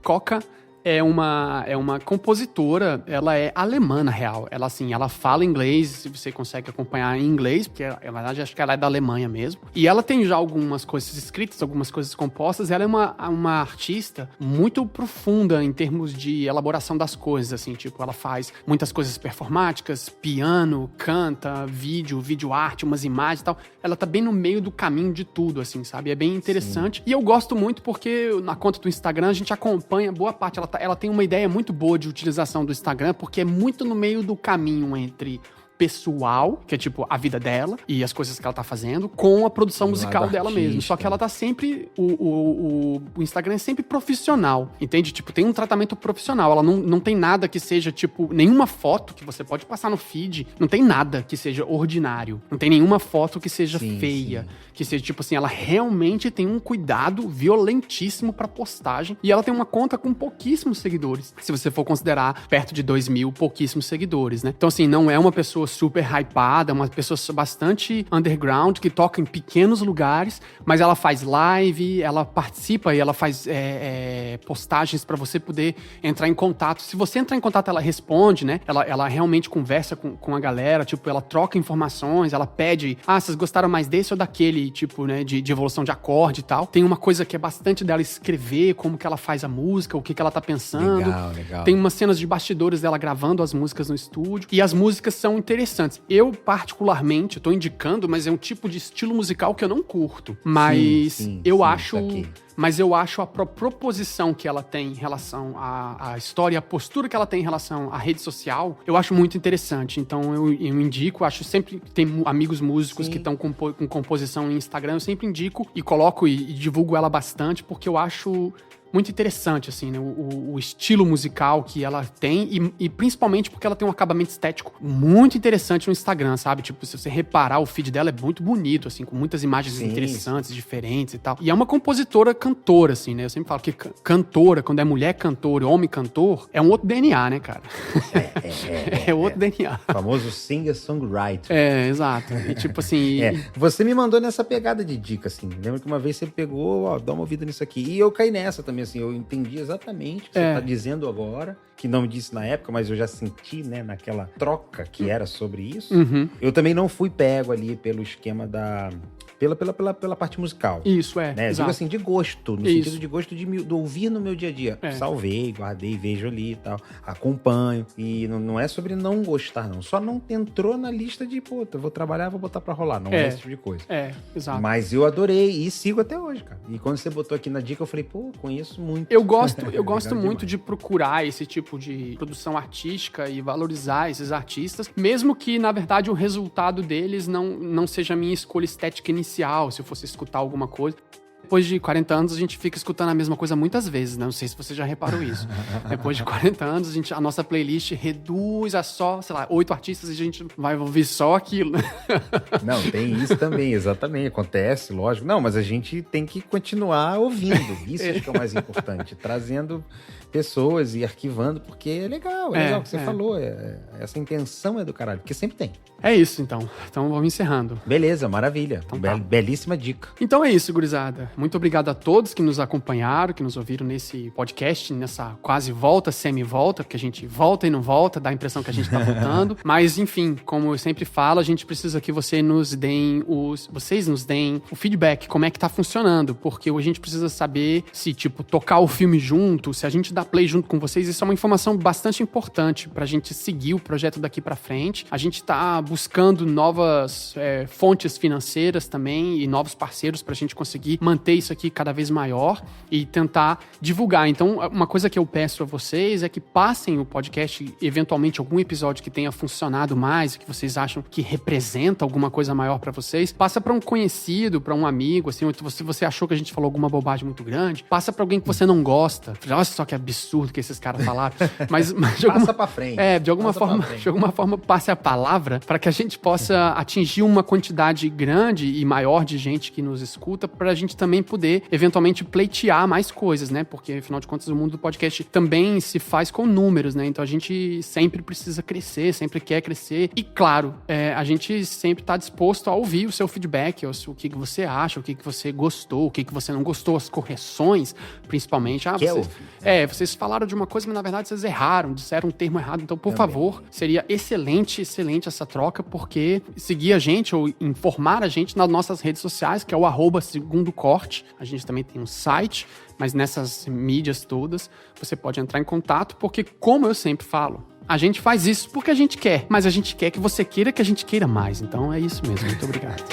Coca é uma compositora, ela é alemã, na real. Ela, assim, ela fala inglês, se você consegue acompanhar em inglês, porque, na verdade, acho que ela é da Alemanha mesmo. E ela tem já algumas coisas escritas, algumas coisas compostas. Ela é uma artista muito profunda em termos de elaboração das coisas, assim. Tipo, ela faz muitas coisas performáticas, piano, canta, vídeo arte, umas imagens e tal. Ela tá bem no meio do caminho de tudo, assim, sabe? É bem interessante. Sim. E eu gosto muito porque na conta do Instagram a gente acompanha boa parte. Ela tem uma ideia muito boa de utilização do Instagram, porque é muito no meio do caminho entre pessoal, que é tipo a vida dela e as coisas que ela tá fazendo, com a produção musical dela mesmo. Só que ela tá sempre... O Instagram é sempre profissional, entende? Tipo, tem um tratamento profissional. Ela não tem nada que seja, tipo, nenhuma foto que você pode passar no feed, não tem nada que seja ordinário. Não tem nenhuma foto que seja feia. Que seja, tipo assim, ela realmente tem um cuidado violentíssimo pra postagem. E ela tem uma conta com pouquíssimos seguidores. Se você for considerar perto de 2.000, pouquíssimos seguidores, né? Então, assim, não é uma pessoa super hypada, uma pessoa bastante underground, que toca em pequenos lugares, mas ela faz live, ela participa e ela faz postagens pra você poder entrar em contato. Se você entrar em contato, ela responde, né? Ela realmente conversa com a galera, tipo, ela troca informações, ela pede, vocês gostaram mais desse ou daquele, tipo, né, de evolução de acorde e tal. Tem uma coisa que é bastante dela escrever, como que ela faz a música, o que ela tá pensando. Legal. Tem umas cenas de bastidores dela gravando as músicas no estúdio, e as músicas são interessantes. Eu, particularmente, tô indicando, mas é um tipo de estilo musical que eu não curto. Mas eu acho mas eu acho a proposição que ela tem em relação à história, a postura que ela tem em relação à rede social, eu acho muito interessante. Então eu indico, acho sempre que tem amigos músicos que estão com composição em Instagram, eu sempre indico e coloco e divulgo ela bastante, porque eu acho muito interessante, assim, né? O estilo musical que ela tem e principalmente porque ela tem um acabamento estético muito interessante no Instagram, sabe? Tipo, se você reparar, o feed dela é muito bonito, assim, com muitas imagens interessantes, diferentes e tal. E é uma compositora cantora, assim, né? Eu sempre falo que cantora, quando é mulher cantora e homem cantor, é um outro DNA, né, cara? É outro DNA. O famoso singer-songwriter. Exato. E tipo assim... Você me mandou nessa pegada de dica, assim. Lembra que uma vez você pegou, dá uma ouvida nisso aqui. E eu caí nessa também. Assim, eu entendi exatamente o que você tá dizendo agora, que não me disse na época, mas eu já senti, né, naquela troca que era sobre isso. Eu também não fui pego ali pelo esquema da... Pela parte musical. Isso, né? Digo assim, de gosto, no sentido de gosto de ouvir no meu dia a dia. Salvei, guardei, vejo ali e tal, acompanho. E não é sobre não gostar, não. Só não entrou na lista de, eu vou trabalhar, vou botar pra rolar. Não é esse tipo de coisa. Exato. Mas eu adorei e sigo até hoje, cara. E quando você botou aqui na dica, eu falei, conheço muito. Eu gosto muito de procurar esse tipo de produção artística e valorizar esses artistas, mesmo que, na verdade, o resultado deles não seja a minha escolha estética inicial, se eu fosse escutar alguma coisa. Depois de 40 anos, a gente fica escutando a mesma coisa muitas vezes, né? Não sei se você já reparou isso. Depois de 40 anos, a nossa playlist reduz a só, 8 artistas e a gente vai ouvir só aquilo, né? Não, tem isso também, exatamente. Acontece, lógico. Não, mas a gente tem que continuar ouvindo. Isso acho que é o mais importante. Trazendo pessoas e arquivando, porque é legal o que você falou. Essa intenção é do caralho, porque sempre tem. É isso, então. Então, vamos encerrando. Beleza, maravilha. Então, belíssima dica. Então é isso, gurizada. Muito obrigado a todos que nos acompanharam, que nos ouviram nesse podcast, nessa quase volta, semi-volta, porque a gente volta e não volta, dá a impressão que a gente tá voltando. Mas, enfim, como eu sempre falo, a gente precisa que vocês nos deem o feedback, como é que tá funcionando, porque a gente precisa saber se, tocar o filme junto, se a gente dá play junto com vocês, isso é uma informação bastante importante pra gente seguir o projeto daqui pra frente. A gente tá buscando novas fontes financeiras também e novos parceiros pra gente conseguir manter isso aqui cada vez maior e tentar divulgar. Então, uma coisa que eu peço a vocês é que passem o podcast, eventualmente algum episódio que tenha funcionado mais, que vocês acham que representa alguma coisa maior pra vocês, passa pra um conhecido, pra um amigo, assim, ou se você achou que a gente falou alguma bobagem muito grande, passa pra alguém que você não gosta. Olha só que absurdo que esses caras falaram. Mas passa pra frente. De alguma forma, passe a palavra para que a gente possa atingir uma quantidade grande e maior de gente que nos escuta, pra gente também poder, eventualmente, pleitear mais coisas, né? Porque, afinal de contas, o mundo do podcast também se faz com números, né? Então, a gente sempre precisa crescer, sempre quer crescer. E, claro, a gente sempre tá disposto a ouvir o seu feedback, o que você acha, o que você gostou, o que você não gostou, as correções, principalmente. Vocês falaram de uma coisa, mas, na verdade, vocês erraram, disseram um termo errado. Então, por favor, seria excelente essa troca, porque seguir a gente ou informar a gente nas nossas redes sociais, que é o @segundocorte. A gente também tem um site, mas nessas mídias todas você pode entrar em contato, porque, como eu sempre falo, a gente faz isso porque a gente quer, mas a gente quer que você queira que a gente queira mais. Então é isso mesmo. Muito obrigado.